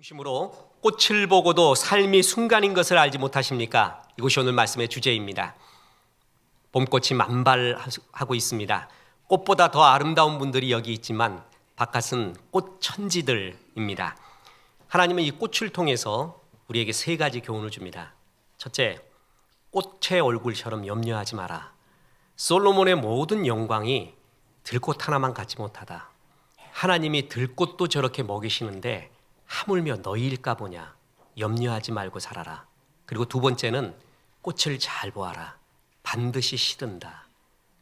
중심으로 꽃을 보고도 삶이 순간인 것을 알지 못하십니까? 이것이 오늘 말씀의 주제입니다. 봄꽃이 만발하고 있습니다. 꽃보다 더 아름다운 분들이 여기 있지만 바깥은 꽃천지들입니다. 하나님은 이 꽃을 통해서 우리에게 세 가지 교훈을 줍니다. 첫째, 꽃의 얼굴처럼 염려하지 마라. 솔로몬의 모든 영광이 들꽃 하나만 갖지 못하다. 하나님이 들꽃도 저렇게 먹이시는데 하물며 너희일까 보냐. 염려하지 말고 살아라. 그리고 두 번째는 꽃을 잘 보아라. 반드시 시든다.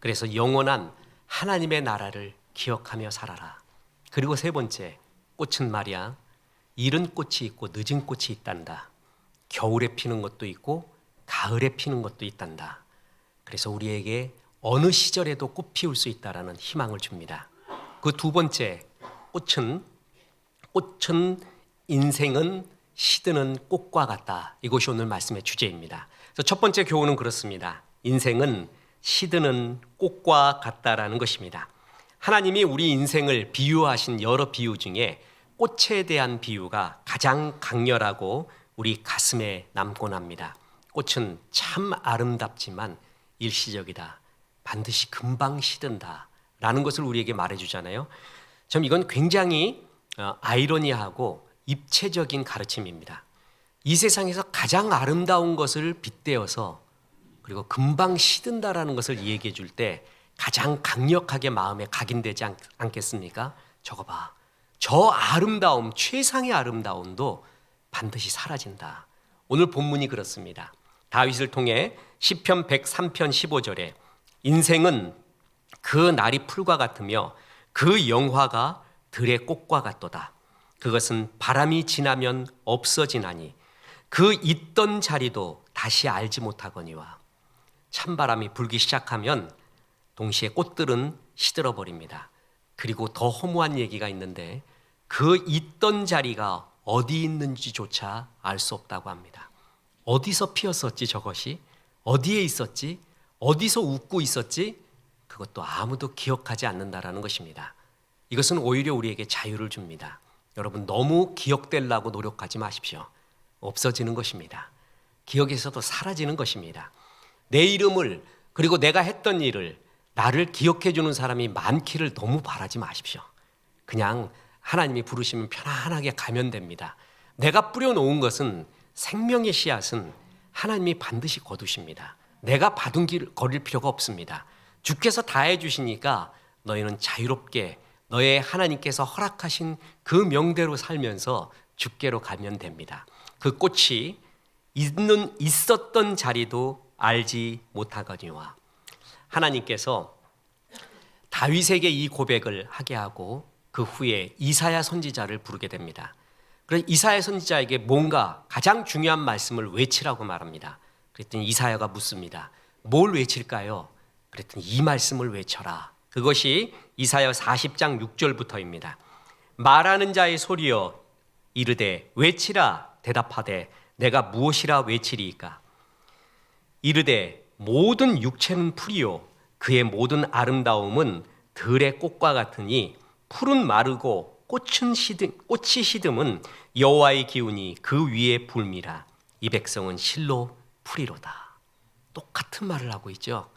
그래서 영원한 하나님의 나라를 기억하며 살아라. 그리고 세 번째, 꽃은 말이야 이른 꽃이 있고 늦은 꽃이 있단다. 겨울에 피는 것도 있고 가을에 피는 것도 있단다. 그래서 우리에게 어느 시절에도 꽃 피울 수 있다라는 희망을 줍니다. 그 두 번째, 꽃은 인생은 시드는 꽃과 같다. 이것이 오늘 말씀의 주제입니다. 그래서 첫 번째 교훈은 그렇습니다. 인생은 시드는 꽃과 같다라는 것입니다. 하나님이 우리 인생을 비유하신 여러 비유 중에 꽃에 대한 비유가 가장 강렬하고 우리 가슴에 남곤 합니다. 꽃은 참 아름답지만 일시적이다. 반드시 금방 시든다. 라는 것을 우리에게 말해주잖아요. 참 이건 굉장히 아이러니하고 입체적인 가르침입니다. 이 세상에서 가장 아름다운 것을 빗대어서 그리고 금방 시든다라는 것을 얘기해 줄 때 가장 강력하게 마음에 각인되지 않겠습니까? 저거 봐. 저 아름다움, 최상의 아름다움도 반드시 사라진다. 오늘 본문이 그렇습니다. 다윗을 통해 시편 103편 15절에 인생은 그 날이 풀과 같으며 그 영화가 들의 꽃과 같도다. 그것은 바람이 지나면 없어지나니 그 있던 자리도 다시 알지 못하거니와. 찬바람이 불기 시작하면 동시에 꽃들은 시들어 버립니다. 그리고 더 허무한 얘기가 있는데 그 있던 자리가 어디 있는지조차 알 수 없다고 합니다. 어디서 피었었지 저것이? 어디에 있었지? 어디서 웃고 있었지? 그것도 아무도 기억하지 않는다라는 것입니다. 이것은 오히려 우리에게 자유를 줍니다. 여러분 너무 기억되려고 노력하지 마십시오. 없어지는 것입니다. 기억에서도 사라지는 것입니다. 내 이름을 그리고 내가 했던 일을 나를 기억해 주는 사람이 많기를 너무 바라지 마십시오. 그냥 하나님이 부르시면 편안하게 가면 됩니다. 내가 뿌려놓은 것은 생명의 씨앗은 하나님이 반드시 거두십니다. 내가 받은 길 거릴 필요가 없습니다. 주께서 다 해주시니까 너희는 자유롭게 너의 하나님께서 허락하신 그 명대로 살면서 주께로 가면 됩니다. 그 꽃이 있었던 자리도 알지 못하거니와. 하나님께서 다윗에게 이 고백을 하게 하고 그 후에 이사야 선지자를 부르게 됩니다. 그래서 이사야 선지자에게 뭔가 가장 중요한 말씀을 외치라고 말합니다. 그랬더니 이사야가 묻습니다. 뭘 외칠까요? 그랬더니 이 말씀을 외쳐라. 그것이 이사야 40장 6절부터입니다. 말하는 자의 소리여 이르되 외치라 대답하되 내가 무엇이라 외치리이까. 이르되 모든 육체는 풀이요 그의 모든 아름다움은 들의 꽃과 같으니 풀은 마르고 꽃이 시듬은 여호와의 기운이 그 위에 불미라. 이 백성은 실로 풀이로다. 똑같은 말을 하고 있죠.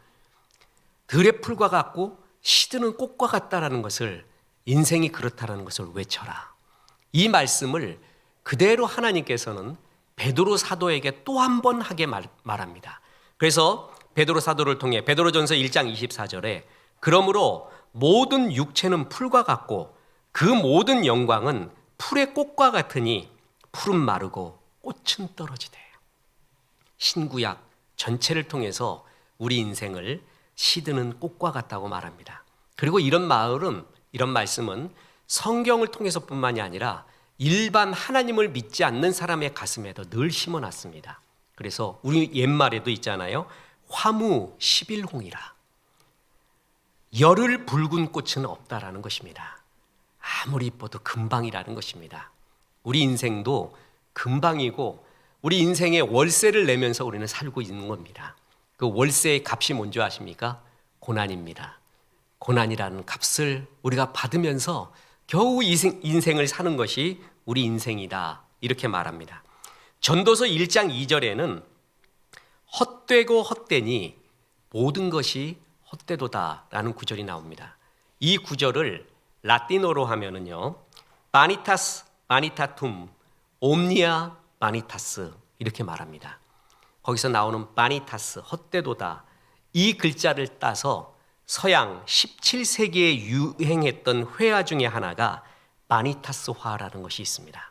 들의 풀과 같고 시드는 꽃과 같다라는 것을, 인생이 그렇다라는 것을 외쳐라. 이 말씀을 그대로 하나님께서는 베드로 사도에게 또 한 번 하게 말합니다. 그래서 베드로 사도를 통해 베드로전서 1장 24절에 그러므로 모든 육체는 풀과 같고 그 모든 영광은 풀의 꽃과 같으니 풀은 마르고 꽃은 떨어지되. 신구약 전체를 통해서 우리 인생을 시드는 꽃과 같다고 말합니다. 그리고 이런 말씀은 성경을 통해서뿐만이 아니라 일반 하나님을 믿지 않는 사람의 가슴에도 늘 심어놨습니다. 그래서 우리 옛말에도 있잖아요. 화무 11홍이라. 열흘 붉은 꽃은 없다라는 것입니다. 아무리 이뻐도 금방이라는 것입니다. 우리 인생도 금방이고 우리 인생의 월세를 내면서 우리는 살고 있는 겁니다. 그 월세의 값이 뭔지 아십니까? 고난입니다. 고난이라는 값을 우리가 받으면서 겨우 인생을 사는 것이 우리 인생이다 이렇게 말합니다. 전도서 1장 2절에는 헛되고 헛되니 모든 것이 헛되도다라는 구절이 나옵니다. 이 구절을 라틴어로 하면은요, 바니타스 바니타툼 옴니아 바니타스 이렇게 말합니다. 거기서 나오는 바니타스 헛되도다, 이 글자를 따서 서양 17세기에 유행했던 회화 중에 하나가 바니타스화라는 것이 있습니다.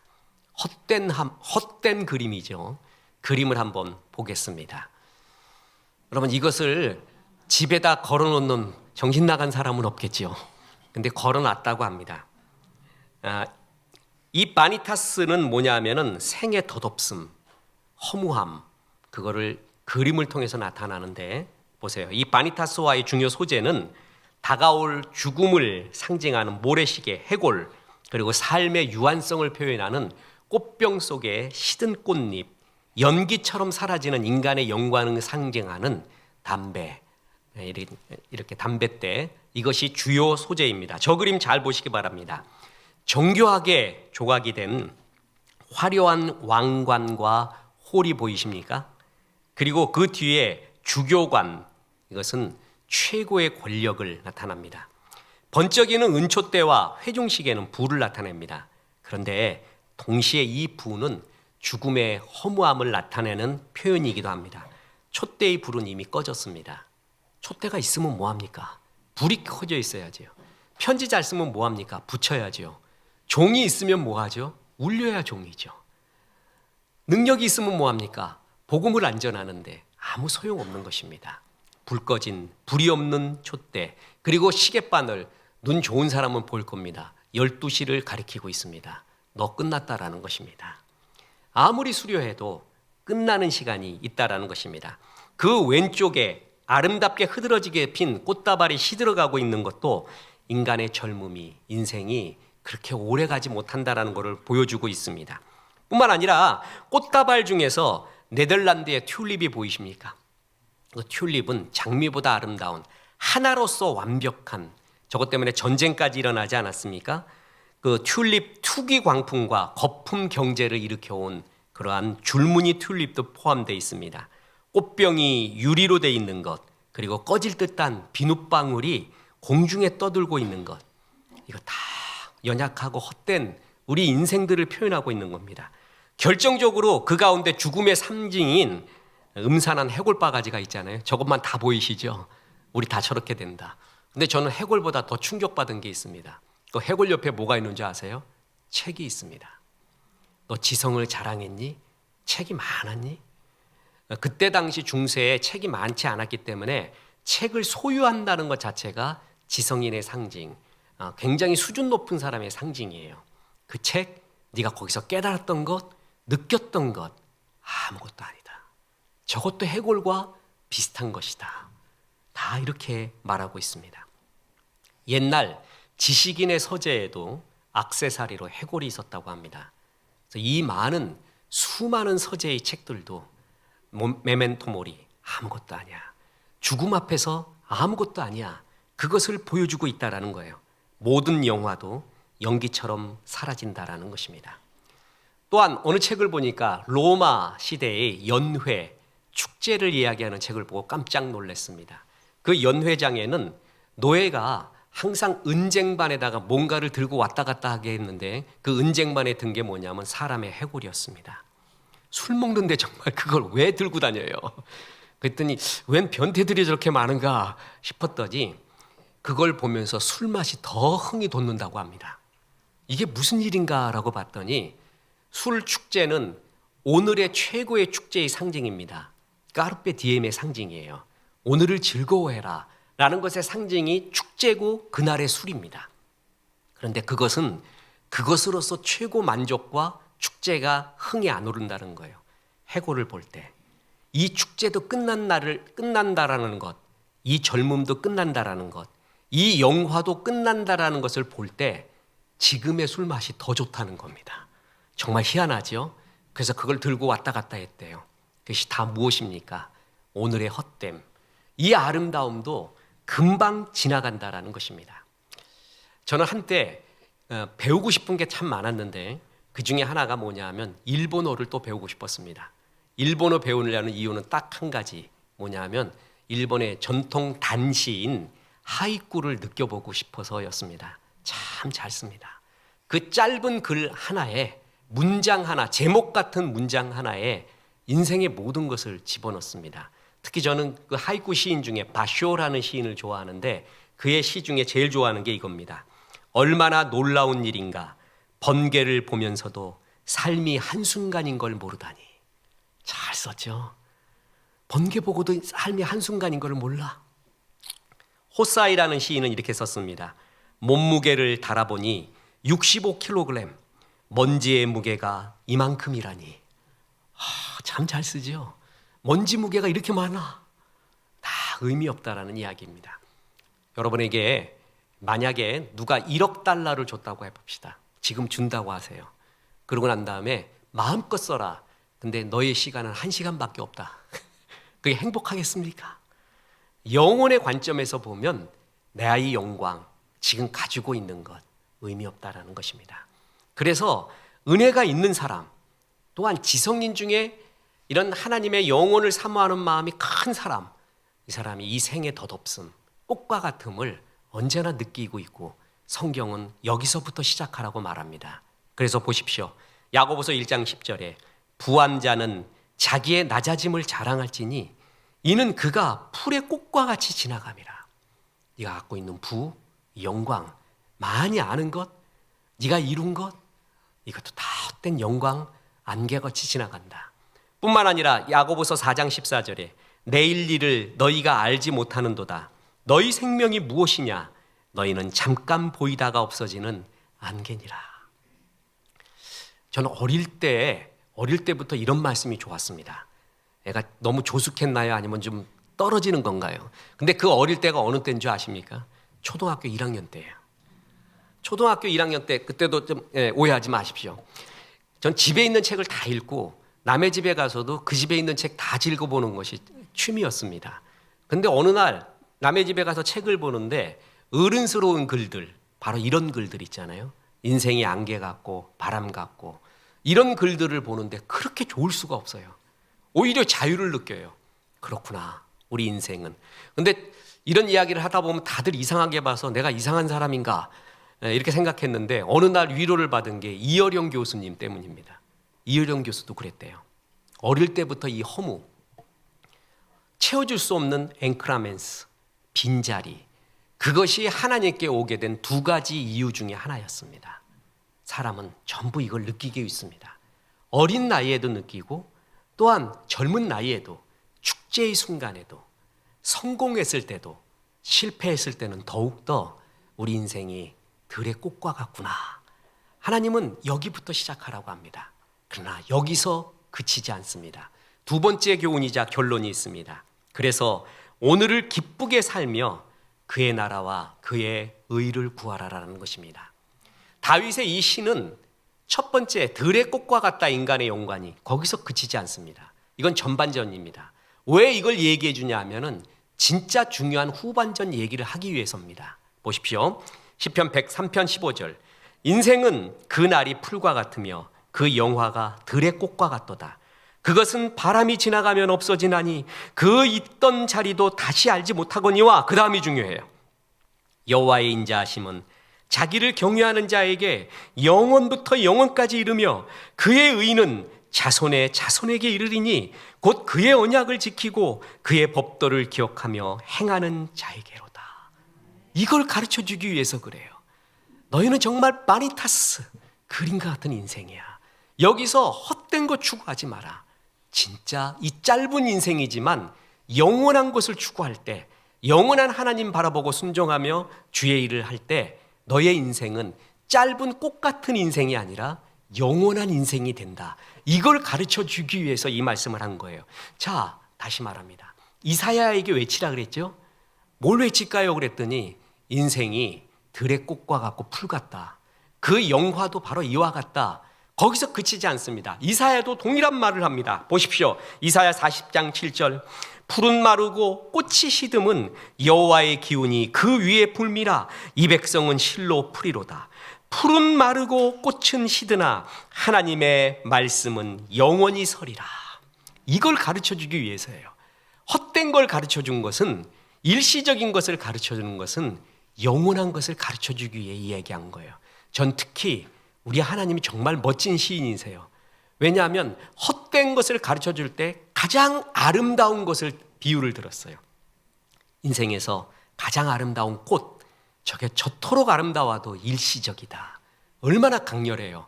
헛된 그림이죠. 그림을 한번 보겠습니다. 여러분, 이것을 집에다 걸어놓는 정신 나간 사람은 없겠지요. 근데 걸어놨다고 합니다. 이 바니타스는 뭐냐면은 생의 덧없음, 허무함, 그거를 그림을 통해서 나타나는데, 보세요. 이 바니타스화의 중요 소재는 다가올 죽음을 상징하는 모래시계, 해골, 그리고 삶의 유한성을 표현하는 꽃병 속의 시든 꽃잎, 연기처럼 사라지는 인간의 영광을 상징하는 담배, 이렇게 담뱃대, 이것이 주요 소재입니다. 저 그림 잘 보시기 바랍니다. 정교하게 조각이 된 화려한 왕관과 홀이 보이십니까? 그리고 그 뒤에 주교관, 이것은 최고의 권력을 나타납니다. 번쩍이는 은촛대와 회중식에는 부를 나타냅니다. 그런데 동시에 이 부는 죽음의 허무함을 나타내는 표현이기도 합니다. 촛대의 불은 이미 꺼졌습니다. 촛대가 있으면 뭐합니까? 불이 켜져 있어야죠. 편지 잘 쓰면 뭐합니까? 붙여야죠. 종이 있으면 뭐하죠? 울려야 종이죠. 능력이 있으면 뭐합니까? 복음을 안전하는데 아무 소용없는 것입니다. 불 꺼진, 불이 없는 촛대, 그리고 시계바늘, 눈 좋은 사람은 볼 겁니다. 12시를 가리키고 있습니다. 너 끝났다라는 것입니다. 아무리 수료해도 끝나는 시간이 있다라는 것입니다. 그 왼쪽에 아름답게 흐드러지게 핀 꽃다발이 시들어가고 있는 것도 인간의 젊음이, 인생이 그렇게 오래 가지 못한다라는 것을 보여주고 있습니다. 뿐만 아니라 꽃다발 중에서 네덜란드의 튤립이 보이십니까? 그 튤립은 장미보다 아름다운, 하나로서 완벽한, 저것 때문에 전쟁까지 일어나지 않았습니까? 그 튤립 투기 광풍과 거품 경제를 일으켜온 그러한 줄무늬 튤립도 포함되어 있습니다. 꽃병이 유리로 되어 있는 것, 그리고 꺼질 듯한 비눗방울이 공중에 떠들고 있는 것, 이거 다 연약하고 헛된 우리 인생들을 표현하고 있는 겁니다. 결정적으로 그 가운데 죽음의 상징인 음산한 해골바가지가 있잖아요. 저것만 다 보이시죠? 우리 다 저렇게 된다. 근데 저는 해골보다 더 충격받은 게 있습니다. 그 해골 옆에 뭐가 있는지 아세요? 책이 있습니다. 너 지성을 자랑했니? 책이 많았니? 그때 당시 중세에 책이 많지 않았기 때문에 책을 소유한다는 것 자체가 지성인의 상징, 굉장히 수준 높은 사람의 상징이에요. 그 책, 네가 거기서 깨달았던 것, 느꼈던 것, 아무것도 아니다. 저것도 해골과 비슷한 것이다. 다 이렇게 말하고 있습니다. 옛날 지식인의 서재에도 액세서리로 해골이 있었다고 합니다. 그래서 이 많은 수많은 서재의 책들도 메멘토 모리, 아무것도 아니야. 죽음 앞에서 아무것도 아니야. 그것을 보여주고 있다라는 거예요. 모든 영화도 연기처럼 사라진다라는 것입니다. 또한 어느 책을 보니까 로마 시대의 연회, 축제를 이야기하는 책을 보고 깜짝 놀랐습니다. 그 연회장에는 노예가 항상 은쟁반에다가 뭔가를 들고 왔다 갔다 하게 했는데 그 은쟁반에 든 게 뭐냐면 사람의 해골이었습니다. 술 먹는데 정말 그걸 왜 들고 다녀요? 그랬더니 웬 변태들이 저렇게 많은가 싶었더니 그걸 보면서 술맛이 더 흥이 돋는다고 합니다. 이게 무슨 일인가라고 봤더니 술 축제는 오늘의 최고의 축제의 상징입니다. 까르페 디엠의 상징이에요. 오늘을 즐거워해라 라는 것의 상징이 축제고 그날의 술입니다. 그런데 그것은 그것으로서 최고 만족과 축제가 흥이 안 오른다는 거예요. 해골을 볼 때 이 축제도 끝난다라는 것, 이 젊음도 끝난다라는 것, 이 영화도 끝난다라는 것을 볼 때 지금의 술 맛이 더 좋다는 겁니다. 정말 희한하죠? 그래서 그걸 들고 왔다 갔다 했대요. 그것이 다 무엇입니까? 오늘의 헛됨. 이 아름다움도 금방 지나간다라는 것입니다. 저는 한때 배우고 싶은 게 참 많았는데 그 중에 하나가 뭐냐면 일본어를 또 배우고 싶었습니다. 일본어 배우려는 이유는 딱 한 가지, 뭐냐면 일본의 전통 단시인 하이쿠를 느껴보고 싶어서였습니다. 참 잘 씁니다. 그 짧은 글 하나에 문장 하나, 제목 같은 문장 하나에 인생의 모든 것을 집어넣습니다. 특히 저는 그 하이쿠 시인 중에 바쇼라는 시인을 좋아하는데 그의 시 중에 제일 좋아하는 게 이겁니다. 얼마나 놀라운 일인가, 번개를 보면서도 삶이 한순간인 걸 모르다니. 잘 썼죠. 번개 보고도 삶이 한순간인 걸 몰라. 호사이라는 시인은 이렇게 썼습니다. 몸무게를 달아보니 65kg, 먼지의 무게가 이만큼이라니. 참 잘 쓰죠. 먼지 무게가 이렇게 많아. 다 의미 없다라는 이야기입니다. 여러분에게 만약에 누가 1억 달러를 줬다고 해봅시다. 지금 준다고 하세요. 그러고 난 다음에 마음껏 써라. 근데 너의 시간은 1시간밖에 없다. 그게 행복하겠습니까? 영혼의 관점에서 보면 나의 영광, 지금 가지고 있는 것 의미 없다라는 것입니다. 그래서 은혜가 있는 사람, 또한 지성인 중에 이런 하나님의 영혼을 사모하는 마음이 큰 사람, 이 사람이 이 생의 덧없음, 꽃과 같음을 언제나 느끼고 있고 성경은 여기서부터 시작하라고 말합니다. 그래서 보십시오. 야고보서 1장 10절에 부한 자는 자기의 낮아짐을 자랑할지니 이는 그가 풀의 꽃과 같이 지나감이라. 네가 갖고 있는 부, 영광, 많이 아는 것, 네가 이룬 것, 이것도 다 헛된 영광, 안개같이 지나간다. 뿐만 아니라 야고보서 4장 14절에 내일 일을 너희가 알지 못하는도다. 너희 생명이 무엇이냐? 너희는 잠깐 보이다가 없어지는 안개니라. 저는 어릴 때부터 이런 말씀이 좋았습니다. 애가 너무 조숙했나요? 아니면 좀 떨어지는 건가요? 근데 그 어릴 때가 어느 때인 줄 아십니까? 초등학교 1학년 때예요. 초등학교 1학년 때, 그때도 좀 오해하지 마십시오. 전 집에 있는 책을 다 읽고 남의 집에 가서도 그 집에 있는 책 다 읽어보는 것이 취미였습니다. 근데 어느 날 남의 집에 가서 책을 보는데 어른스러운 글들, 바로 이런 글들 있잖아요. 인생이 안개 같고 바람 같고 이런 글들을 보는데 그렇게 좋을 수가 없어요. 오히려 자유를 느껴요. 그렇구나, 우리 인생은. 근데 이런 이야기를 하다 보면 다들 이상하게 봐서 내가 이상한 사람인가 이렇게 생각했는데 어느 날 위로를 받은 게 이어령 교수님 때문입니다. 이어령 교수도 그랬대요. 어릴 때부터 이 허무, 채워줄 수 없는 앵크라멘스, 빈자리, 그것이 하나님께 오게 된 두 가지 이유 중에 하나였습니다. 사람은 전부 이걸 느끼게 있습니다. 어린 나이에도 느끼고 또한 젊은 나이에도, 축제의 순간에도, 성공했을 때도, 실패했을 때는 더욱더 우리 인생이 들의 꽃과 같구나. 하나님은 여기부터 시작하라고 합니다. 그러나 여기서 그치지 않습니다. 두 번째 교훈이자 결론이 있습니다. 그래서 오늘을 기쁘게 살며 그의 나라와 그의 의를 구하라라는 것입니다. 다윗의 이 시는 첫 번째 들의 꽃과 같다 인간의 영광이 거기서 그치지 않습니다. 이건 전반전입니다. 왜 이걸 얘기해 주냐 하면은 진짜 중요한 후반전 얘기를 하기 위해서입니다. 보십시오. 시편 103편 15절. 인생은 그 날이 풀과 같으며 그 영화가 들의 꽃과 같도다. 그것은 바람이 지나가면 없어지나니 그 있던 자리도 다시 알지 못하거니와. 그 다음이 중요해요. 여호와의 인자하심은 자기를 경외하는 자에게 영원부터 영원까지 이르며 그의 의는 자손의 자손에게 이르리니 곧 그의 언약을 지키고 그의 법도를 기억하며 행하는 자에게로다. 이걸 가르쳐주기 위해서 그래요. 너희는 정말 바니타스, 그림과 같은 인생이야. 여기서 헛된 거 추구하지 마라. 진짜 이 짧은 인생이지만 영원한 것을 추구할 때, 영원한 하나님 바라보고 순종하며 주의 일을 할 때 너의 인생은 짧은 꽃 같은 인생이 아니라 영원한 인생이 된다. 이걸 가르쳐 주기 위해서 이 말씀을 한 거예요. 자, 다시 말합니다. 이사야에게 외치라 그랬죠? 뭘 외칠까요? 그랬더니 인생이 들의 꽃과 같고 풀 같다. 그 영화도 바로 이와 같다. 거기서 그치지 않습니다. 이사야도 동일한 말을 합니다. 보십시오. 이사야 40장 7절. 푸른 마르고 꽃이 시듬은 여호와의 기운이 그 위에 불미라. 이 백성은 실로 풀이로다. 풀은 마르고 꽃은 시드나 하나님의 말씀은 영원히 서리라. 이걸 가르쳐 주기 위해서예요. 헛된 걸 가르쳐 준 것은, 일시적인 것을 가르쳐 주는 것은 영원한 것을 가르쳐 주기 위해 이야기한 거예요. 전 특히 우리 하나님이 정말 멋진 시인이세요. 왜냐하면 헛된 것을 가르쳐 줄 때 가장 아름다운 것을 비유를 들었어요. 인생에서 가장 아름다운 꽃, 저게 저토록 아름다워도 일시적이다. 얼마나 강렬해요.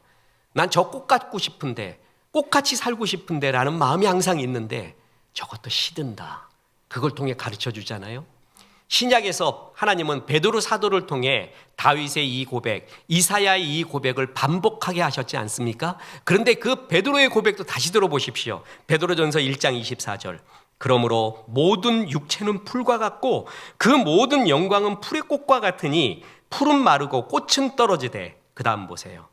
난 저 꽃 같고 싶은데, 꽃같이 살고 싶은데 라는 마음이 항상 있는데 저것도 시든다. 그걸 통해 가르쳐 주잖아요. 신약에서 하나님은 베드로 사도를 통해 다윗의 이 고백, 이사야의 이 고백을 반복하게 하셨지 않습니까? 그런데 그 베드로의 고백도 다시 들어보십시오. 베드로전서 1장 24절. 그러므로 모든 육체는 풀과 같고 그 모든 영광은 풀의 꽃과 같으니 풀은 마르고 꽃은 떨어지되, 그 다음 보세요.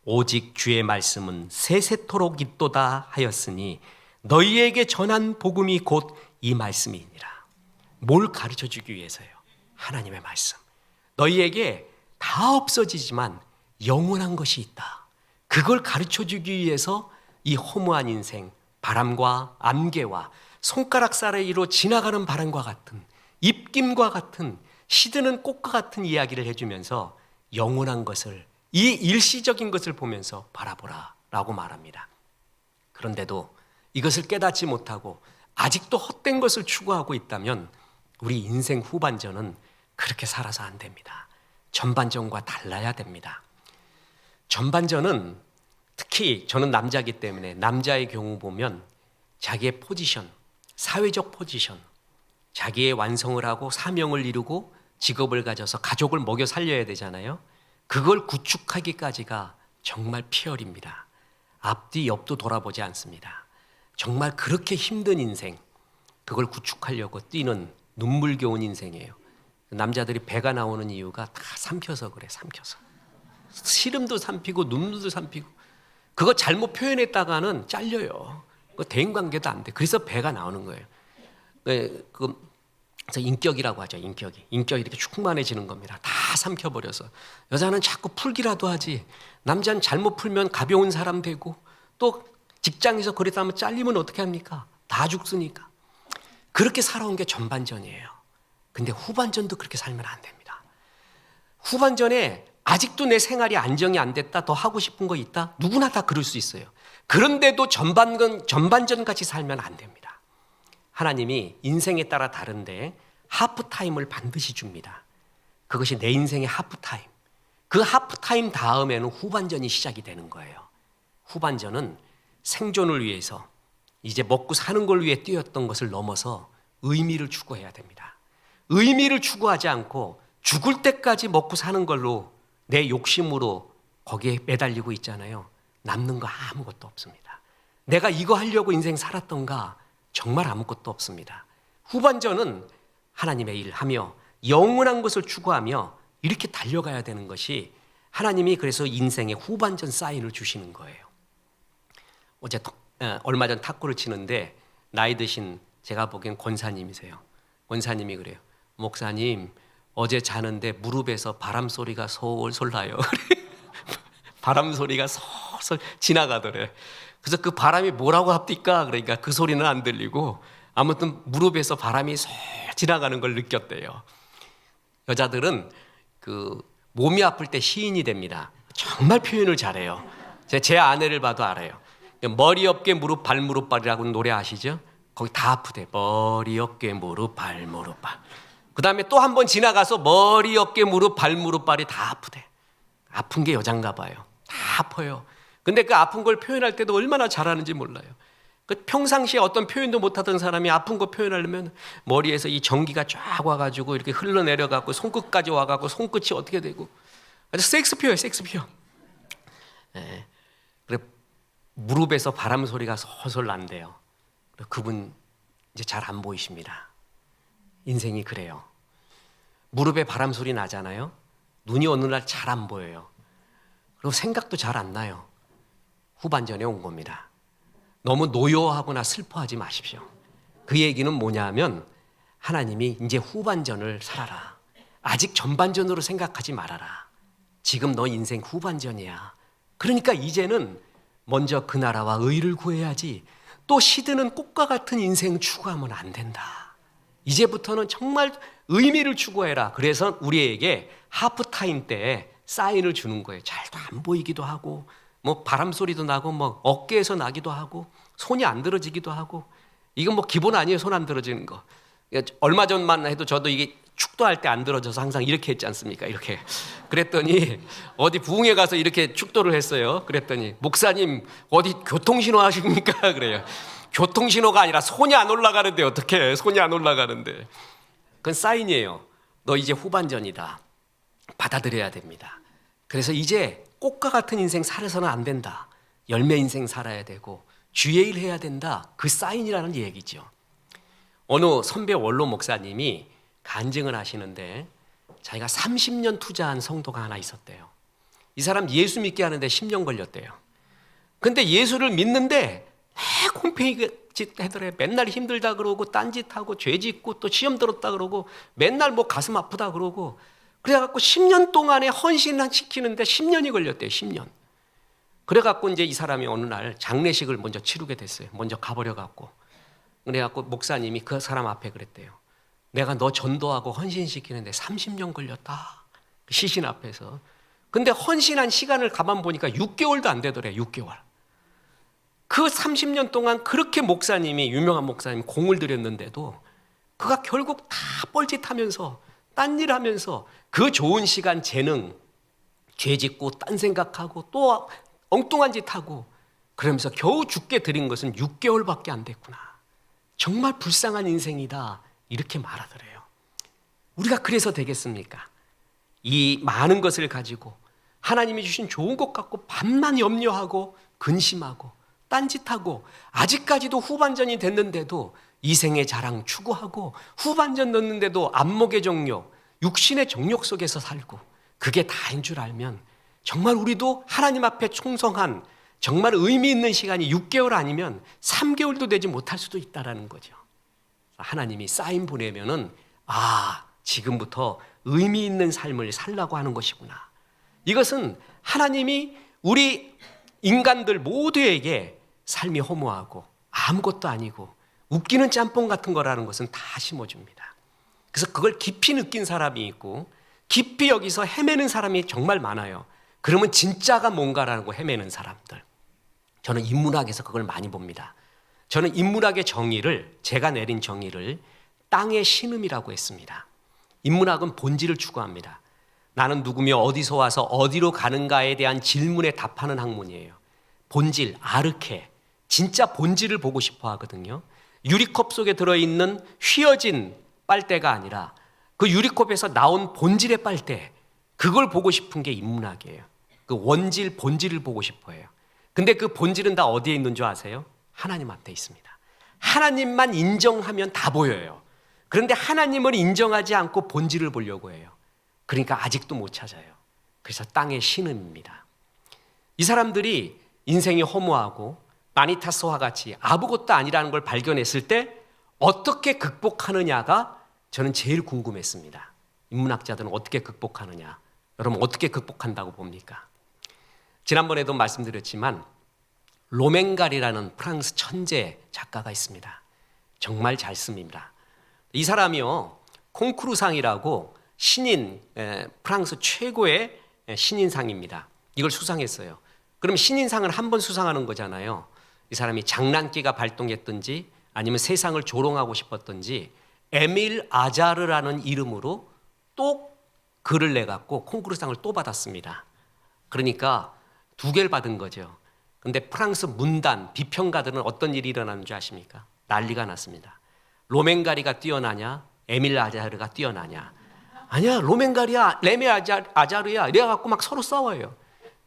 오직 주의 말씀은 세세토록 있도다 하였으니 너희에게 전한 복음이 곧 이 말씀이니라. 뭘 가르쳐 주기 위해서요? 하나님의 말씀. 너희에게 다 없어지지만 영원한 것이 있다. 그걸 가르쳐 주기 위해서 이 허무한 인생, 바람과 안개와 손가락 사이로 지나가는 바람과 같은, 입김과 같은, 시드는 꽃과 같은 이야기를 해주면서 영원한 것을, 이 일시적인 것을 보면서 바라보라 라고 말합니다. 그런데도 이것을 깨닫지 못하고 아직도 헛된 것을 추구하고 있다면 우리 인생 후반전은 그렇게 살아서 안 됩니다. 전반전과 달라야 됩니다. 전반전은 특히 저는 남자이기 때문에 남자의 경우 보면 자기의 포지션, 사회적 포지션, 자기의 완성을 하고 사명을 이루고 직업을 가져서 가족을 먹여 살려야 되잖아요. 그걸 구축하기까지가 정말 피어입니다. 앞뒤 옆도 돌아보지 않습니다. 정말 그렇게 힘든 인생, 그걸 구축하려고 뛰는 눈물겨운 인생이에요. 남자들이 배가 나오는 이유가 다 삼켜서 그래. 삼켜서 시름도 삼키고 눈물도 삼키고, 그거 잘못 표현했다가는 잘려요. 그 대인관계도 안 돼. 그래서 배가 나오는 거예요. 그래서 인격이라고 하죠. 인격이 이렇게 충만해지는 겁니다. 다 삼켜버려서. 여자는 자꾸 풀기라도 하지, 남자는 잘못 풀면 가벼운 사람 되고, 또 직장에서 그랬다 하면 잘리면 어떻게 합니까? 다 죽으니까. 그렇게 살아온 게 전반전이에요. 근데 후반전도 그렇게 살면 안 됩니다. 후반전에 아직도 내 생활이 안정이 안 됐다, 더 하고 싶은 거 있다, 누구나 다 그럴 수 있어요. 그런데도 전반전같이 살면 안 됩니다. 하나님이 인생에 따라 다른데 하프타임을 반드시 줍니다. 그것이 내 인생의 하프타임. 그 하프타임 다음에는 후반전이 시작이 되는 거예요. 후반전은 생존을 위해서, 이제 먹고 사는 걸 위해 뛰었던 것을 넘어서 의미를 추구해야 됩니다. 의미를 추구하지 않고 죽을 때까지 먹고 사는 걸로, 내 욕심으로 거기에 매달리고 있잖아요. 남는 거 아무것도 없습니다. 내가 이거 하려고 인생 살았던가? 정말 아무것도 없습니다. 후반전은 하나님의 일을 하며 영원한 것을 추구하며 이렇게 달려가야 되는 것이, 하나님이 그래서 인생의 후반전 사인을 주시는 거예요. 얼마 전 탁구를 치는데 나이 드신, 제가 보기엔 권사님이세요. 권사님이 그래요. 목사님, 어제 자는데 무릎에서 바람 소리가 솔솔 나요. 바람 소리가 솔솔 지나가더래. 그래서 그 바람이 뭐라고 합니까? 그러니까 그 소리는 안 들리고 아무튼 무릎에서 바람이 솔 지나가는 걸 느꼈대요. 여자들은 그 몸이 아플 때 시인이 됩니다. 정말 표현을 잘해요. 제 아내를 봐도 알아요. 머리, 어깨, 무릎, 발, 무릎발이라고 노래 아시죠? 거기 다 아프대. 머리, 어깨, 무릎, 발, 무릎발. 그 다음에 또 한 번 지나가서 머리, 어깨, 무릎, 발, 무릎발이 다 아프대. 아픈 게 여잔가 봐요. 다 아파요. 근데 그 아픈 걸 표현할 때도 얼마나 잘하는지 몰라요. 그 평상시에 어떤 표현도 못하던 사람이 아픈 거 표현하려면 머리에서 이 전기가 쫙 와가지고 이렇게 흘러내려가고 손끝까지 와가고 손끝이 어떻게 되고, 아주 섹스피어예요, 섹스피어. 네. 그래 무릎에서 바람 소리가 솔솔 난대요. 그분 이제 잘 안 보이십니다. 인생이 그래요. 무릎에 바람 소리 나잖아요. 눈이 어느 날 잘 안 보여요. 그리고 생각도 잘 안 나요. 후반전에 온 겁니다. 너무 노여워하거나 슬퍼하지 마십시오. 그 얘기는 뭐냐면 하나님이 이제 후반전을 살아라. 아직 전반전으로 생각하지 말아라. 지금 너 인생 후반전이야. 그러니까 이제는 먼저 그 나라와 의를 구해야지 또 시드는 꽃과 같은 인생 추구하면 안 된다. 이제부터는 정말 의미를 추구해라. 그래서 우리에게 하프타임 때 사인을 주는 거예요. 잘도 안 보이기도 하고 뭐 바람 소리도 나고 뭐 어깨에서 나기도 하고 손이 안 들어지기도 하고 이건 뭐 기본 아니에요. 손 안 들어지는 거. 얼마 전만 해도 저도 이게 축도할 때 안 들어져서 항상 이렇게 했지 않습니까? 이렇게. 그랬더니 어디 부흥회 가서 이렇게 축도를 했어요. 그랬더니 목사님 어디 교통신호 하십니까? 그래요. 교통신호가 아니라 손이 안 올라가는데 어떻게 손이 안 올라가는데. 그건 사인이에요. 너 이제 후반전이다. 받아들여야 됩니다. 그래서 이제 꽃과 같은 인생 살아서는 안 된다. 열매 인생 살아야 되고 주의 일 해야 된다. 그 사인이라는 얘기죠. 어느 선배 원로 목사님이 간증을 하시는데 자기가 30년 투자한 성도가 하나 있었대요. 이 사람 예수 믿게 하는데 10년 걸렸대요. 근데 예수를 믿는데 곰팽이 짓 하더래. 맨날 힘들다 그러고 딴짓하고 죄 짓고 또 시험 들었다 그러고 맨날 뭐 가슴 아프다 그러고 그래갖고 10년 동안에 헌신을 시키는데 10년이 걸렸대요. 10년. 그래갖고 이제 이 사람이 어느 날 장례식을 먼저 치르게 됐어요. 먼저 가버려갖고. 그래갖고 목사님이 그 사람 앞에 그랬대요. 내가 너 전도하고 헌신시키는데 30년 걸렸다. 시신 앞에서. 근데 헌신한 시간을 가만 보니까 6개월도 안 되더래. 6개월. 그 30년 동안 그렇게 목사님이 유명한 목사님 공을 들였는데도 그가 결국 다 뻘짓하면서 딴일 하면서 그 좋은 시간 재능 죄 짓고 딴 생각하고 또 엉뚱한 짓 하고 그러면서 겨우 죽게 드린 것은 6개월밖에 안 됐구나. 정말 불쌍한 인생이다. 이렇게 말하더래요. 우리가 그래서 되겠습니까? 이 많은 것을 가지고 하나님이 주신 좋은 것 갖고 밤만 염려하고 근심하고 딴짓하고 아직까지도 후반전이 됐는데도 이생의 자랑 추구하고 후반전 넣는데도 안목의 정욕, 육신의 정욕 속에서 살고 그게 다인 줄 알면 정말 우리도 하나님 앞에 충성한 정말 의미 있는 시간이 6개월 아니면 3개월도 되지 못할 수도 있다는 거죠. 하나님이 사인 보내면은 지금부터 의미 있는 삶을 살라고 하는 것이구나. 이것은 하나님이 우리 인간들 모두에게 삶이 허무하고 아무것도 아니고 웃기는 짬뽕 같은 거라는 것은 다 심어줍니다. 그래서 그걸 깊이 느낀 사람이 있고 깊이 여기서 헤매는 사람이 정말 많아요. 그러면 진짜가 뭔가라는 거 헤매는 사람들. 저는 인문학에서 그걸 많이 봅니다. 저는 인문학의 정의를 제가 내린 정의를 땅의 신음이라고 했습니다. 인문학은 본질을 추구합니다. 나는 누구며 어디서 와서 어디로 가는가에 대한 질문에 답하는 학문이에요. 본질, 아르케, 진짜 본질을 보고 싶어 하거든요. 유리컵 속에 들어있는 휘어진 빨대가 아니라 그 유리컵에서 나온 본질의 빨대, 그걸 보고 싶은 게 인문학이에요. 그 원질, 본질을 보고 싶어 해요. 근데 그 본질은 다 어디에 있는 줄 아세요? 하나님 앞에 있습니다. 하나님만 인정하면 다 보여요. 그런데 하나님을 인정하지 않고 본질을 보려고 해요. 그러니까 아직도 못 찾아요. 그래서 땅의 신음입니다. 이 사람들이 인생이 허무하고 마니타스와 같이 아무것도 아니라는 걸 발견했을 때 어떻게 극복하느냐가 저는 제일 궁금했습니다. 인문학자들은 어떻게 극복하느냐? 여러분 어떻게 극복한다고 봅니까? 지난번에도 말씀드렸지만 로맹가리라는 프랑스 천재 작가가 있습니다. 정말 잘 씁니다. 이 사람이요 콩쿠르상이라고 신인 프랑스 최고의 신인상입니다. 이걸 수상했어요. 그럼 신인상을 한 번 수상하는 거잖아요. 이 사람이 장난기가 발동했든지 아니면 세상을 조롱하고 싶었든지 에밀 아자르라는 이름으로 또 글을 내갖고 콩쿠르상을 또 받았습니다. 그러니까 2개를 받은 거죠. 근데 프랑스 문단, 비평가들은 어떤 일이 일어나는 줄 아십니까? 난리가 났습니다. 로맹가리가 뛰어나냐? 에밀 아자르가 뛰어나냐? 아니야, 로맹가리야, 레메 아자르야. 이래갖고 막 서로 싸워요.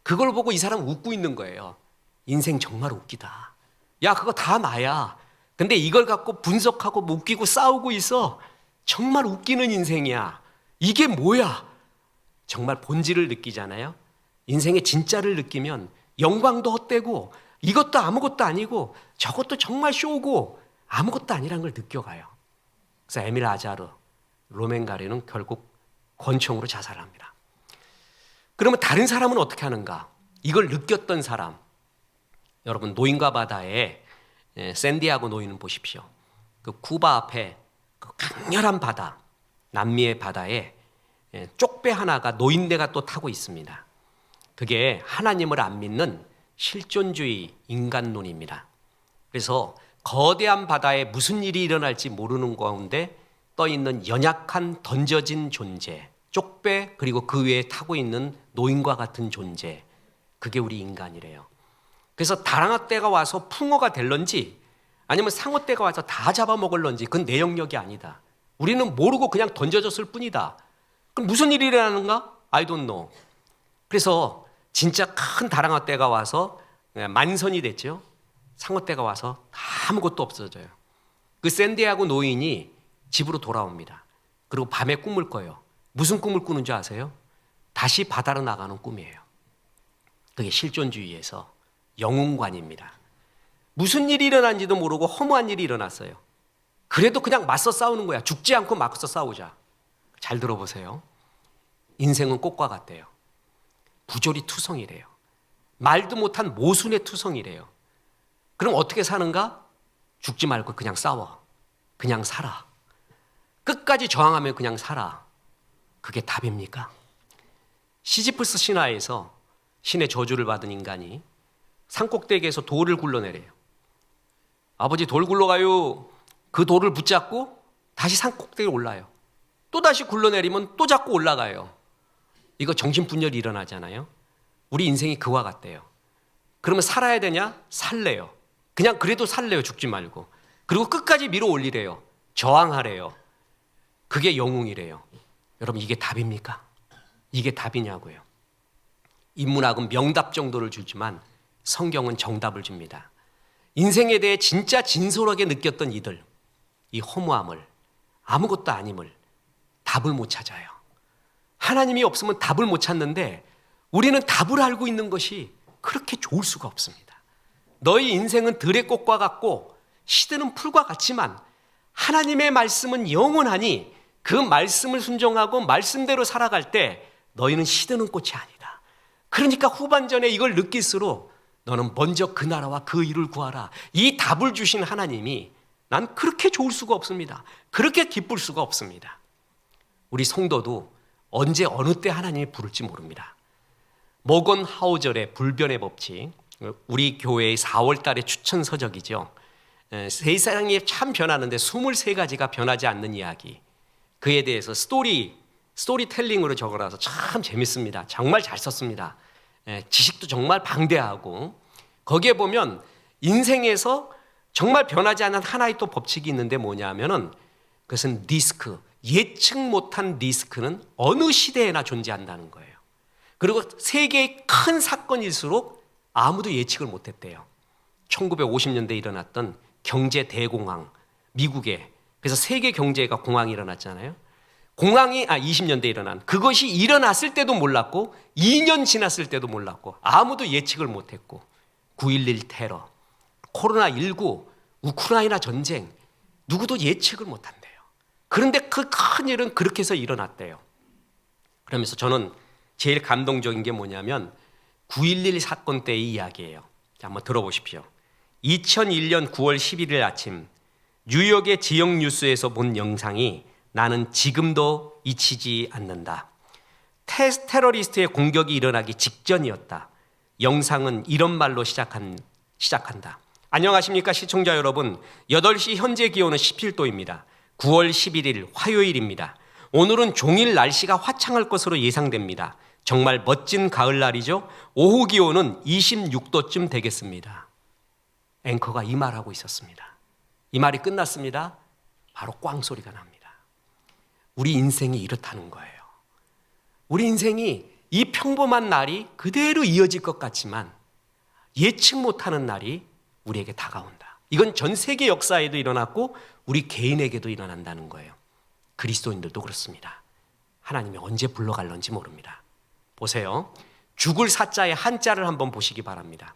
그걸 보고 이 사람은 웃고 있는 거예요. 인생 정말 웃기다. 야, 그거 다 나야. 근데 이걸 갖고 분석하고 웃기고 싸우고 있어. 정말 웃기는 인생이야. 이게 뭐야? 정말 본질을 느끼잖아요. 인생의 진짜를 느끼면 영광도 헛되고 이것도 아무것도 아니고 저것도 정말 쇼고 아무것도 아니라는 걸 느껴가요. 그래서 에밀 아자르, 로맹가리는 결국 권총으로 자살합니다. 그러면 다른 사람은 어떻게 하는가? 이걸 느꼈던 사람, 여러분 노인과 바다에 샌디아고 노인을 보십시오. 그 쿠바 앞에 그 강렬한 바다, 남미의 바다에 쪽배 하나가 노인네가 또 타고 있습니다. 그게 하나님을 안 믿는 실존주의 인간론입니다. 그래서 거대한 바다에 무슨 일이 일어날지 모르는 가운데 떠있는 연약한 던져진 존재, 쪽배 그리고 그 위에 타고 있는 노인과 같은 존재, 그게 우리 인간이래요. 그래서 다랑어떼가 와서 풍어가 될런지 아니면 상어떼가 와서 다 잡아먹을런지 그건 내 영역이 아니다. 우리는 모르고 그냥 던져졌을 뿐이다. 그럼 무슨 일이 일어나는가? I don't know. 그래서 진짜 큰 다랑어떼가 와서 만선이 됐죠. 상어떼가 와서 아무것도 없어져요. 그 샌디아고 노인이 집으로 돌아옵니다. 그리고 밤에 꿈을 꿔요. 무슨 꿈을 꾸는 줄 아세요? 다시 바다로 나가는 꿈이에요. 그게 실존주의에서 영웅관입니다. 무슨 일이 일어난지도 모르고 허무한 일이 일어났어요. 그래도 그냥 맞서 싸우는 거야. 죽지 않고 맞서 싸우자. 잘 들어보세요. 인생은 꽃과 같대요. 부조리 투성이래요. 말도 못한 모순의 투성이래요. 그럼 어떻게 사는가? 죽지 말고 그냥 싸워. 그냥 살아. 끝까지 저항하며 그냥 살아. 그게 답입니까? 시지프스 신화에서 신의 저주를 받은 인간이 산꼭대기에서 돌을 굴러내려요. 아버지 돌 굴러가요. 그 돌을 붙잡고 다시 산꼭대기에 올라요. 또 다시 굴러내리면 또 잡고 올라가요. 이거 정신분열이 일어나잖아요. 우리 인생이 그와 같대요. 그러면 살아야 되냐? 살래요. 그냥 그래도 살래요. 죽지 말고. 그리고 끝까지 밀어 올리래요. 저항하래요. 그게 영웅이래요. 여러분 이게 답입니까? 이게 답이냐고요. 인문학은 명답 정도를 주지만 성경은 정답을 줍니다. 인생에 대해 진짜 진솔하게 느꼈던 이들, 이 허무함을, 아무것도 아님을 답을 못 찾아요. 하나님이 없으면 답을 못 찾는데 우리는 답을 알고 있는 것이 그렇게 좋을 수가 없습니다. 너희 인생은 들의 꽃과 같고 시드는 풀과 같지만 하나님의 말씀은 영원하니 그 말씀을 순종하고 말씀대로 살아갈 때 너희는 시드는 꽃이 아니다. 그러니까 후반전에 이걸 느낄수록 너는 먼저 그 나라와 그 일을 구하라. 이 답을 주신 하나님이 난 그렇게 좋을 수가 없습니다. 그렇게 기쁠 수가 없습니다. 우리 성도도 언제 어느 때 하나님이 부를지 모릅니다. 모건 하우절의 불변의 법칙, 우리 교회의 4월 달의 추천 서적이죠. 세상이 참 변하는데 23가지가 변하지 않는 이야기. 그에 대해서 스토리텔링으로 적어놔서 참 재밌습니다. 정말 잘 썼습니다. 지식도 정말 방대하고 거기에 보면 인생에서 정말 변하지 않는 하나의 또 법칙이 있는데 뭐냐면은 그것은 리스크, 예측 못한 리스크는 어느 시대에나 존재한다는 거예요. 그리고 세계의 큰 사건일수록 아무도 예측을 못했대요. 1950년대에 일어났던 경제 대공황, 미국에. 그래서 세계 경제가 공황이 일어났잖아요. 공황이 20년대에 일어난 그것이 일어났을 때도 몰랐고 2년 지났을 때도 몰랐고 아무도 예측을 못했고 9.11 테러, 코로나19, 우크라이나 전쟁 누구도 예측을 못한대요. 그런데 그 큰 일은 그렇게 해서 일어났대요. 그러면서 저는 제일 감동적인 게 뭐냐면 9.11 사건 때의 이야기예요. 자, 한번 들어보십시오. 2001년 9월 11일 아침 뉴욕의 지역 뉴스에서 본 영상이 나는 지금도 잊히지 않는다. 테러리스트의 공격이 일어나기 직전이었다. 영상은 이런 말로 시작한다. 안녕하십니까 시청자 여러분. 8시 현재 기온은 17도입니다. 9월 11일 화요일입니다. 오늘은 종일 날씨가 화창할 것으로 예상됩니다. 정말 멋진 가을날이죠. 오후 기온은 26도쯤 되겠습니다. 앵커가 이 말하고 있었습니다. 이 말이 끝났습니다. 바로 꽝 소리가 납니다. 우리 인생이 이렇다는 거예요. 우리 인생이 이 평범한 날이 그대로 이어질 것 같지만 예측 못하는 날이 우리에게 다가온다. 이건 전 세계 역사에도 일어났고 우리 개인에게도 일어난다는 거예요. 그리스도인들도 그렇습니다. 하나님이 언제 불러갈런지 모릅니다. 보세요. 죽을 사자의 한자를 한번 보시기 바랍니다.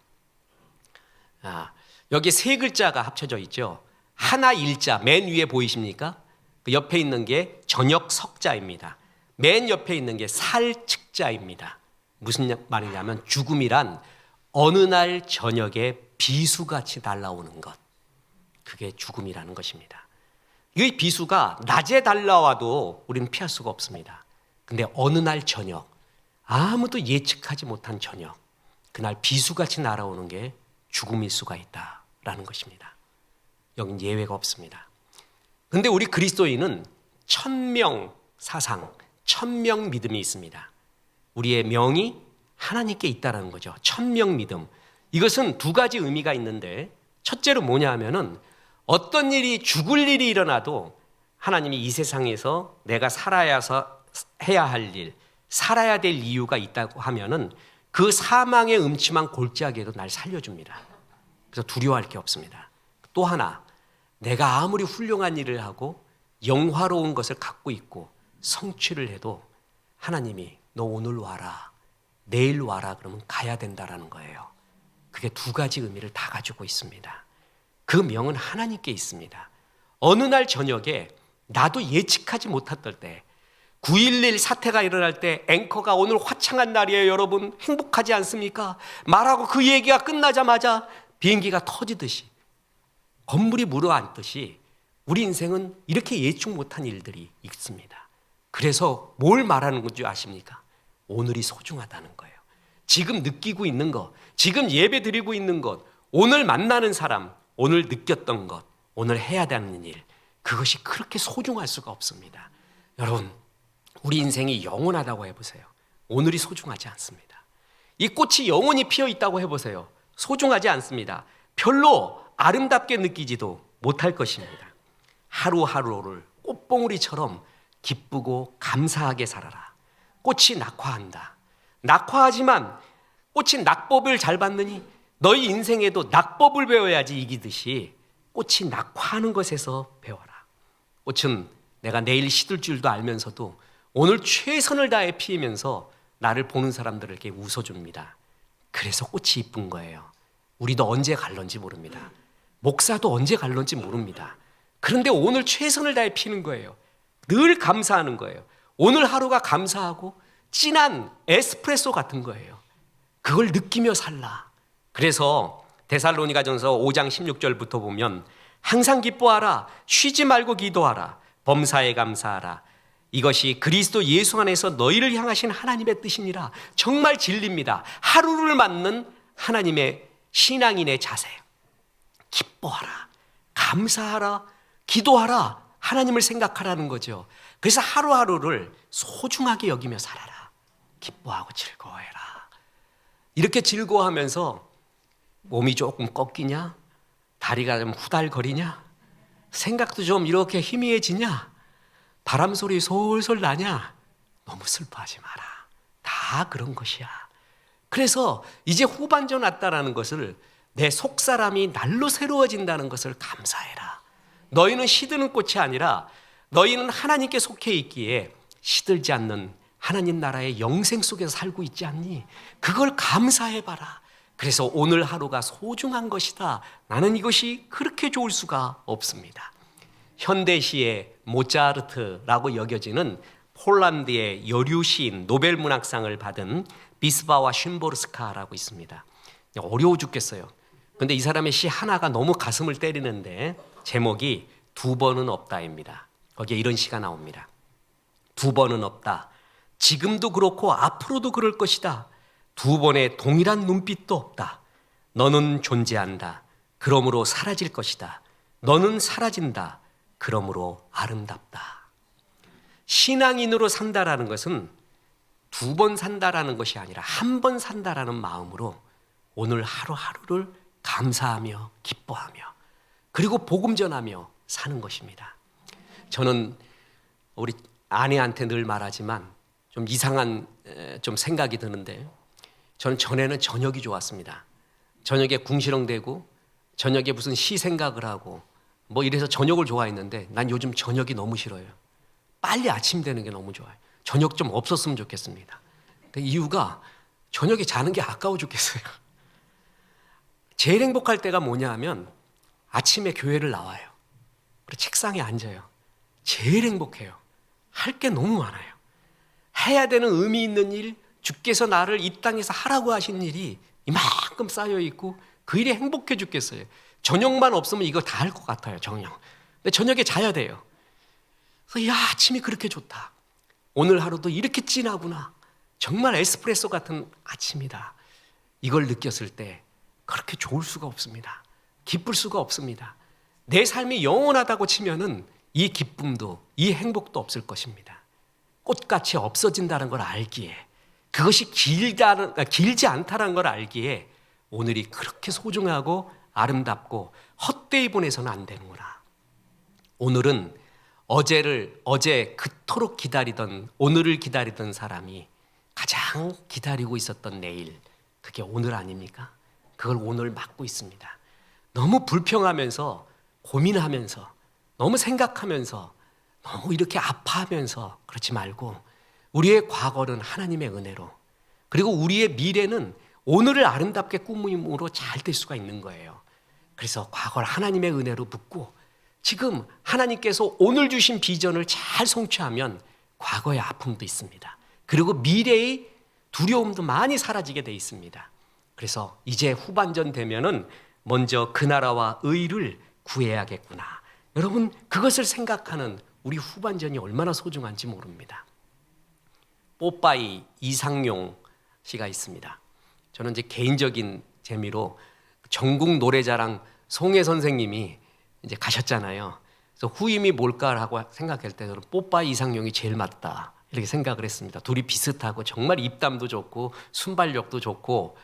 여기 세 글자가 합쳐져 있죠. 하나 일자 맨 위에 보이십니까? 그 옆에 있는 게 저녁 석자입니다. 맨 옆에 있는 게 살측자입니다. 무슨 말이냐면 죽음이란 어느 날 저녁에 비수같이 날아오는 것. 그게 죽음이라는 것입니다. 이 비수가 낮에 날아와도 우리는 피할 수가 없습니다. 근데 어느 날 저녁, 아무도 예측하지 못한 저녁, 그날 비수같이 날아오는 게 죽음일 수가 있다라는 것입니다. 여긴 예외가 없습니다. 근데 우리 그리스도인은 천명 사상, 천명 믿음이 있습니다. 우리의 명이 하나님께 있다라는 거죠. 천명 믿음. 이것은 두 가지 의미가 있는데, 첫째로 뭐냐 하면은 어떤 일이, 죽을 일이 일어나도 하나님이 이 세상에서 내가 해야 할 일, 살아야 될 이유가 있다고 하면은 그 사망의 음침한 골짜기에도 날 살려줍니다. 그래서 두려워할 게 없습니다. 또 하나, 내가 아무리 훌륭한 일을 하고 영화로운 것을 갖고 있고 성취를 해도 하나님이 너 오늘 와라, 내일 와라 그러면 가야 된다라는 거예요. 그게 두 가지 의미를 다 가지고 있습니다. 그 명은 하나님께 있습니다. 어느 날 저녁에 나도 예측하지 못했던 때, 9.11 사태가 일어날 때 앵커가 오늘 화창한 날이에요 여러분, 행복하지 않습니까? 말하고 그 얘기가 끝나자마자 비행기가 터지듯이, 건물이 무너앉듯이 우리 인생은 이렇게 예측 못한 일들이 있습니다. 그래서 뭘 말하는 건지 아십니까? 오늘이 소중하다는 거예요. 지금 느끼고 있는 것, 지금 예배 드리고 있는 것, 오늘 만나는 사람, 오늘 느꼈던 것, 오늘 해야 되는 일, 그것이 그렇게 소중할 수가 없습니다. 여러분, 우리 인생이 영원하다고 해보세요. 오늘이 소중하지 않습니다. 이 꽃이 영원히 피어 있다고 해보세요. 소중하지 않습니다. 별로 아름답게 느끼지도 못할 것입니다. 하루하루를 꽃봉오리처럼 기쁘고 감사하게 살아라. 꽃이 낙화한다. 낙화하지만 꽃이 낙법을 잘 받느니 너희 인생에도 낙법을 배워야지 이기듯이 꽃이 낙화하는 것에서 배워라. 꽃은 내가 내일 시들 줄도 알면서도 오늘 최선을 다해 피우면서 나를 보는 사람들에게 웃어줍니다. 그래서 꽃이 이쁜 거예요. 우리도 언제 갈런지 모릅니다. 목사도 언제 갈런지 모릅니다. 그런데 오늘 최선을 다해 피는 거예요. 늘 감사하는 거예요. 오늘 하루가 감사하고 진한 에스프레소 같은 거예요. 그걸 느끼며 살라. 그래서 데살로니가전서 5장 16절부터 보면 항상 기뻐하라, 쉬지 말고 기도하라, 범사에 감사하라. 이것이 그리스도 예수 안에서 너희를 향하신 하나님의 뜻이니라. 정말 진리입니다. 하루를 맞는 하나님의 신앙인의 자세예요. 기뻐하라, 감사하라, 기도하라, 하나님을 생각하라는 거죠. 그래서 하루하루를 소중하게 여기며 살아라. 기뻐하고 즐거워해라. 이렇게 즐거워하면서 몸이 조금 꺾이냐? 다리가 좀 후달거리냐? 생각도 좀 이렇게 희미해지냐? 바람 소리 솔솔 나냐? 너무 슬퍼하지 마라. 다 그런 것이야. 그래서 이제 후반전 왔다라는 것을, 내 속사람이 날로 새로워진다는 것을 감사해라. 너희는 시드는 꽃이 아니라 너희는 하나님께 속해 있기에 시들지 않는 하나님 나라의 영생 속에서 살고 있지 않니? 그걸 감사해봐라. 그래서 오늘 하루가 소중한 것이다. 나는 이것이 그렇게 좋을 수가 없습니다. 현대시의 모차르트라고 여겨지는 폴란드의 여류 시인, 노벨 문학상을 받은 비스바와 쉰보르스카라고 있습니다. 어려워 죽겠어요. 그런데 이 사람의 시 하나가 너무 가슴을 때리는데 제목이 두 번은 없다입니다. 거기에 이런 시가 나옵니다. 두 번은 없다. 지금도 그렇고 앞으로도 그럴 것이다. 두 번의 동일한 눈빛도 없다. 너는 존재한다. 그러므로 사라질 것이다. 너는 사라진다. 그러므로 아름답다. 신앙인으로 산다라는 것은 두 번 산다라는 것이 아니라 한 번 산다라는 마음으로 오늘 하루하루를 감사하며 기뻐하며 그리고 복음 전하며 사는 것입니다. 저는 우리 아내한테 늘 말하지만 좀 이상한 좀 생각이 드는데, 저는 전에는 저녁이 좋았습니다. 저녁에 궁시렁대고 저녁에 무슨 시 생각을 하고 뭐 이래서 저녁을 좋아했는데, 난 요즘 저녁이 너무 싫어요. 빨리 아침 되는 게 너무 좋아요. 저녁 좀 없었으면 좋겠습니다. 그 이유가 저녁에 자는 게 아까워 죽겠어요. 제일 행복할 때가 뭐냐 하면 아침에 교회를 나와요. 그리고 책상에 앉아요. 제일 행복해요. 할 게 너무 많아요. 해야 되는 의미 있는 일, 주께서 나를 이 땅에서 하라고 하신 일이 이만큼 쌓여 있고 그 일이 행복해 죽겠어요. 저녁만 없으면 이거 다 할 것 같아요. 저녁. 근데 저녁에 자야 돼요. 그래서 야, 아침이 그렇게 좋다. 오늘 하루도 이렇게 진하구나. 정말 에스프레소 같은 아침이다. 이걸 느꼈을 때 그렇게 좋을 수가 없습니다. 기쁠 수가 없습니다. 내 삶이 영원하다고 치면은 이 기쁨도 이 행복도 없을 것입니다. 꽃같이 없어진다는 걸 알기에, 그것이 길지 않다는 걸 알기에 오늘이 그렇게 소중하고 아름답고 헛되이 보내서는 안 되는구나. 오늘은 어제 그토록 기다리던, 오늘을 기다리던 사람이 가장 기다리고 있었던 내일, 그게 오늘 아닙니까? 그걸 오늘 맞고 있습니다. 너무 불평하면서 고민하면서 너무 생각하면서 너무 이렇게 아파하면서 그렇지 말고 우리의 과거는 하나님의 은혜로, 그리고 우리의 미래는 오늘을 아름답게 꾸밈으로 잘 될 수가 있는 거예요. 그래서 과거를 하나님의 은혜로 묻고 지금 하나님께서 오늘 주신 비전을 잘 성취하면 과거의 아픔도 있습니다. 그리고 미래의 두려움도 많이 사라지게 돼 있습니다. 그래서 이제 후반전 되면은 먼저 그 나라와 의를 구해야겠구나. 여러분, 그것을 생각하는 우리 후반전이 얼마나 소중한지 모릅니다. 뽀빠이 이상용 씨가 있습니다. 저는 이제 개인적인 재미로 전국 노래자랑 송혜 선생님이 이제 가셨잖아요. 그래서 후임이 뭘까라고 생각할 때 저는 뽀빠이 이상용이 제일 맞다 이렇게 생각을 했습니다. 둘이 비슷하고 정말 입담도 좋고 순발력도 좋고,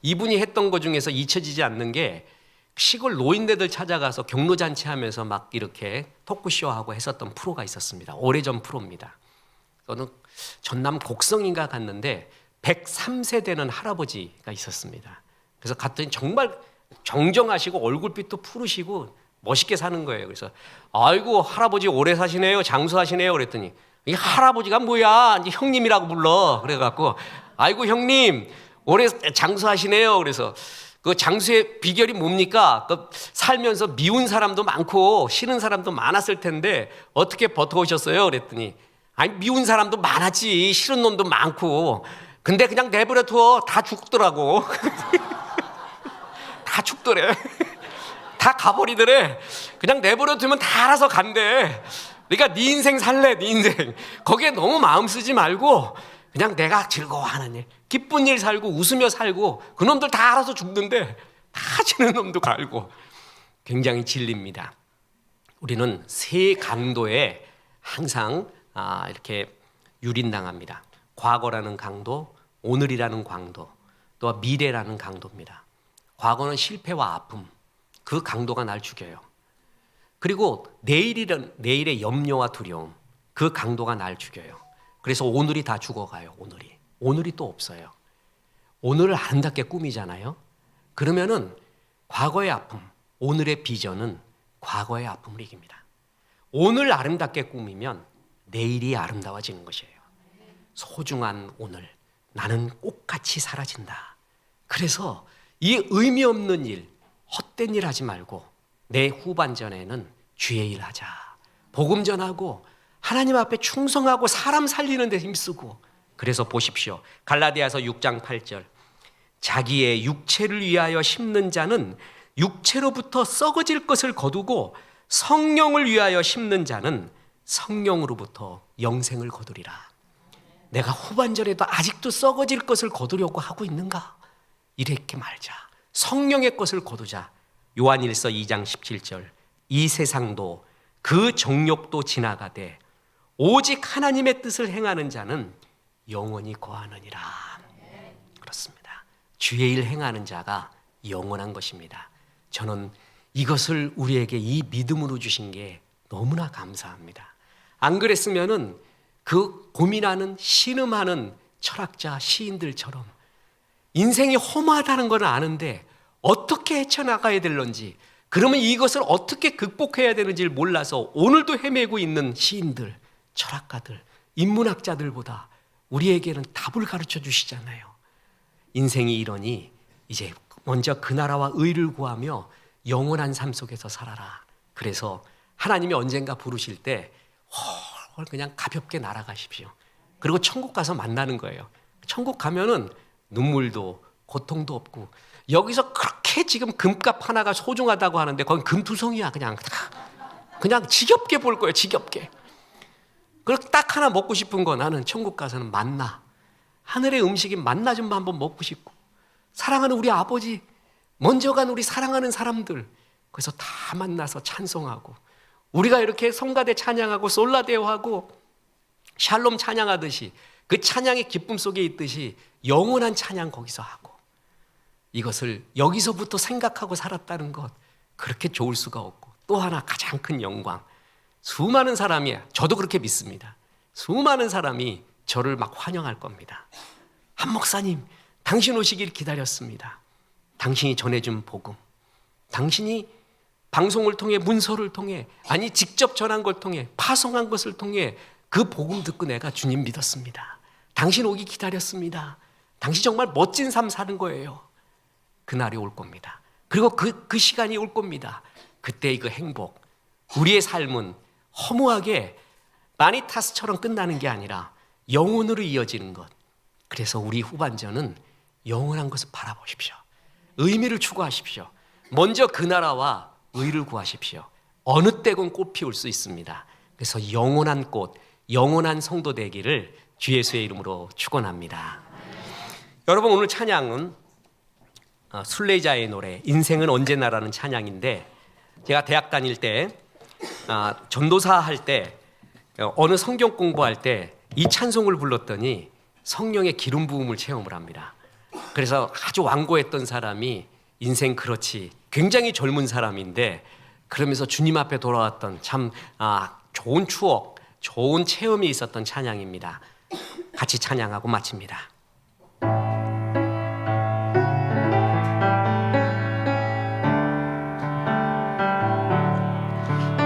이분이 했던 것 중에서 잊혀지지 않는 게 시골 노인네들 찾아가서 경로잔치하면서 막 이렇게 토크쇼하고 했었던 프로가 있었습니다. 오래전 프로입니다. 저는 전남 곡성인가 갔는데 103세 되는 할아버지가 있었습니다. 그래서 갔더니 정말 정정하시고 얼굴빛도 푸르시고 멋있게 사는 거예요. 그래서 아이고 할아버지 오래 사시네요, 장수하시네요 그랬더니 이 할아버지가 뭐야, 이제 형님이라고 불러. 그래갖고 아이고 형님 오래 장수하시네요. 그래서 그 장수의 비결이 뭡니까? 그 살면서 미운 사람도 많고 싫은 사람도 많았을 텐데 어떻게 버텨오셨어요? 그랬더니 아니 미운 사람도 많았지, 싫은 놈도 많고, 근데 그냥 내버려 둬. 다 죽더라고. 다 죽더래. 다 가버리더래. 그냥 내버려 두면 다 알아서 간대. 그러니까 네 인생 살래, 네 인생. 거기에 너무 마음 쓰지 말고 그냥 내가 즐거워하는 일, 기쁜 일 살고 웃으며 살고, 그놈들 다 알아서 죽는데 다 지는 놈도 갈고. 굉장히 진리입니다. 우리는 세 강도에 항상 이렇게 유린당합니다. 과거라는 강도, 오늘이라는 강도, 또 미래라는 강도입니다. 과거는 실패와 아픔, 그 강도가 날 죽여요. 그리고 내일의 염려와 두려움, 그 강도가 날 죽여요. 그래서 오늘이 다 죽어가요. 오늘이 또 없어요. 오늘을 아름답게 꾸미잖아요. 그러면은 과거의 아픔, 오늘의 비전은 과거의 아픔을 이깁니다. 오늘 아름답게 꾸미면 내일이 아름다워지는 것이에요. 소중한 오늘, 나는 꽃같이 사라진다. 그래서 이 의미 없는 일, 헛된 일 하지 말고 내 후반전에는 주의 일 하자. 복음 전하고 하나님 앞에 충성하고 사람 살리는 데 힘쓰고. 그래서 보십시오. 갈라디아서 6장 8절. 자기의 육체를 위하여 심는 자는 육체로부터 썩어질 것을 거두고 성령을 위하여 심는 자는 성령으로부터 영생을 거두리라. 내가 후반전에도 아직도 썩어질 것을 거두려고 하고 있는가? 이렇게 말자. 성령의 것을 거두자. 요한일서 2장 17절. 이 세상도 그 정욕도 지나가되 오직 하나님의 뜻을 행하는 자는 영원히 거하느니라. 그렇습니다. 주의 일 행하는 자가 영원한 것입니다. 저는 이것을 우리에게 이 믿음으로 주신 게 너무나 감사합니다. 안 그랬으면은 그 고민하는 신음하는 철학자 시인들처럼 인생이 허무하다는 건 아는데 어떻게 헤쳐나가야 될런지, 그러면 이것을 어떻게 극복해야 되는지를 몰라서 오늘도 헤매고 있는 시인들, 철학가들, 인문학자들보다 우리에게는 답을 가르쳐 주시잖아요. 인생이 이러니 이제 먼저 그 나라와 의를 구하며 영원한 삶 속에서 살아라. 그래서 하나님이 언젠가 부르실 때 그냥 가볍게 날아가십시오. 그리고 천국 가서 만나는 거예요. 천국 가면은 눈물도 고통도 없고, 여기서 그렇게 지금 금값 하나가 소중하다고 하는데 거긴 금투성이야. 그냥 지겹게 볼 거예요. 지겹게. 그렇게 딱 하나 먹고 싶은 거, 나는 천국 가서는 만나, 하늘의 음식인 만나 좀 한번 먹고 싶고, 사랑하는 우리 아버지, 먼저 간 우리 사랑하는 사람들, 그래서 다 만나서 찬송하고, 우리가 이렇게 성가대 찬양하고 솔라데오하고 샬롬 찬양하듯이 그 찬양의 기쁨 속에 있듯이 영원한 찬양 거기서 하고, 이것을 여기서부터 생각하고 살았다는 것, 그렇게 좋을 수가 없고, 또 하나 가장 큰 영광, 수많은 사람이, 저도 그렇게 믿습니다, 수많은 사람이 저를 막 환영할 겁니다. 한 목사님, 당신 오시길 기다렸습니다. 당신이 전해준 복음, 당신이 방송을 통해, 문서를 통해, 아니 직접 전한 걸 통해, 파송한 것을 통해 그 복음 듣고 내가 주님 믿었습니다. 당신 오기 기다렸습니다. 당신 정말 멋진 삶 사는 거예요. 그날이 올 겁니다. 그리고 그 시간이 올 겁니다. 그때 그 행복, 우리의 삶은 허무하게 마니타스처럼 끝나는 게 아니라 영혼으로 이어지는 것. 그래서 우리 후반전은 영원한 것을 바라보십시오. 의미를 추구하십시오. 먼저 그 나라와 의를 구하십시오. 어느 때건 꽃 피울 수 있습니다. 그래서 영원한 꽃, 영원한 성도 되기를 주 예수의 이름으로 축원합니다. 여러분, 오늘 찬양은 순례자의 노래, 인생은 언제나라는 찬양인데, 제가 대학 다닐 때 전도사 할 때 어느 성경 공부할 때 이 찬송을 불렀더니 성령의 기름 부음을 체험을 합니다. 그래서 아주 완고했던 사람이, 인생 그렇지, 굉장히 젊은 사람인데 그러면서 주님 앞에 돌아왔던 참 좋은 추억, 좋은 체험이 있었던 찬양입니다. 같이 찬양하고 마칩니다.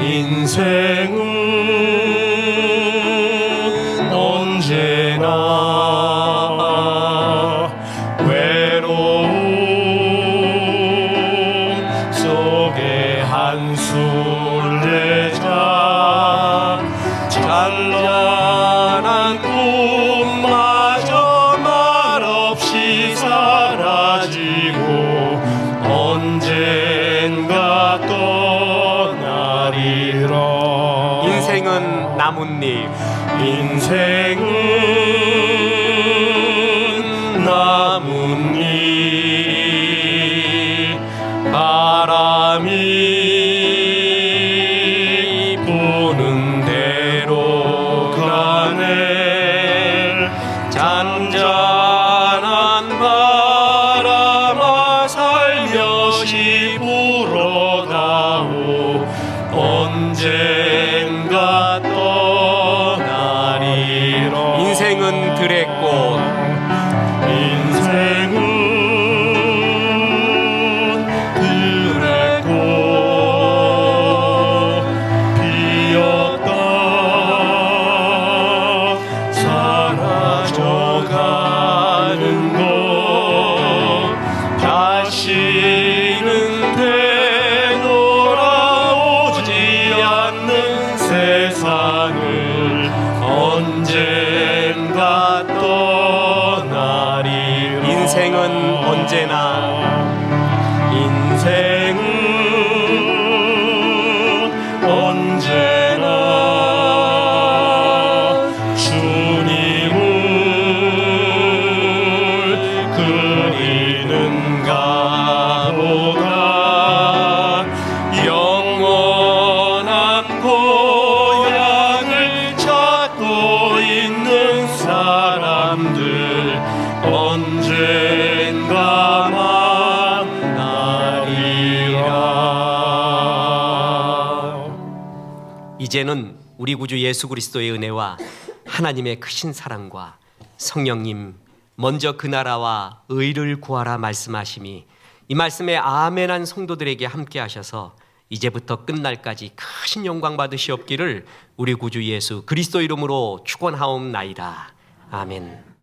인생은 언제나 외로움 속에 한순례자, 찬란한 꿈마저 말없이 사라지고 언젠가 떠나리라. 인생은 나뭇잎, 인생은 나뭇잎, 바람이 부는 대로 가네. 잔잔한 바람아 살며시 불어다오. 언젠가 떠나리라. 인생은 들의 꽃, 인생은 들의 꽃, 피었다 사라져가는 것, 다시는 되돌아오지 않는 세상을 언젠가 떠나리라. 인생은 언제나, 인생은 언제나 주님을 그리는가 보다. 영원한 고향을 찾고 있는 사람들 언젠가 만나리라. 이제는 우리 구주 예수 그리스도의 은혜와 하나님의 크신 사랑과 성령님, 먼저 그 나라와 의를 구하라 말씀하심이 이 말씀에 아멘한 성도들에게 함께 하셔서 이제부터 끝날까지 크신 영광 받으시옵기를 우리 구주 예수 그리스도 이름으로 축원하옵나이다. 아멘.